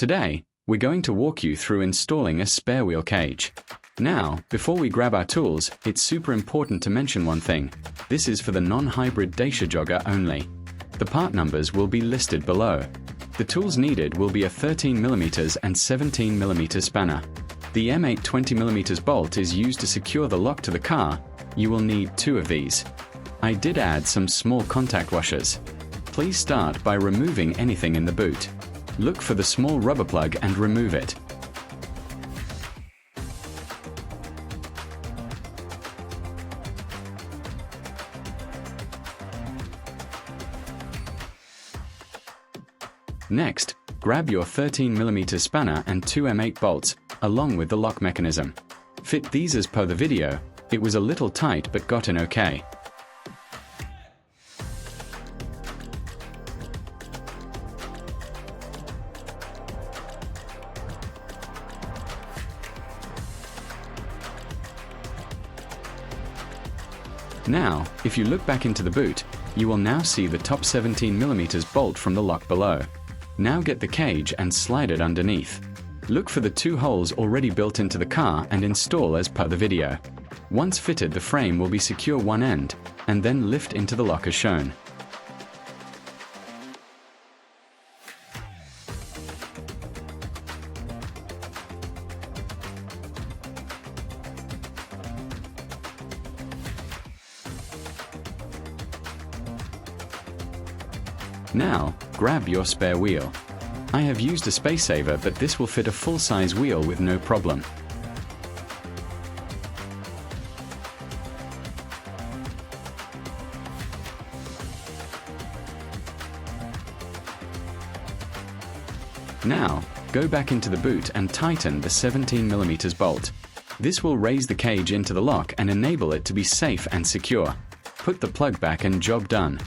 Today, we're going to walk you through installing a spare wheel cage. Now, before we grab our tools, it's super important to mention one thing. This is for the non-hybrid Dacia Jogger only. The part numbers will be listed below. The tools needed will be a 13mm and 17mm spanner. The M8 20mm bolt is used to secure the lock to the car. You will need 2 of these. I did add some small contact washers. Please start by removing anything in the boot. Look for the small rubber plug and remove it. Next, grab your 13mm spanner and 2 M8 bolts, along with the lock mechanism. Fit these as per the video. It was a little tight but got in okay. Now, if you look back into the boot, you will now see the top 17mm bolt from the lock below. Now get the cage and slide it underneath. Look for the 2 holes already built into the car and install as per the video. Once fitted, the frame will be secure one end, and then lift into the lock as shown. Now, grab your spare wheel. I have used a space saver, but this will fit a full-size wheel with no problem. Now, go back into the boot and tighten the 17mm bolt. This will raise the cage into the lock and enable it to be safe and secure. Put the plug back and job done.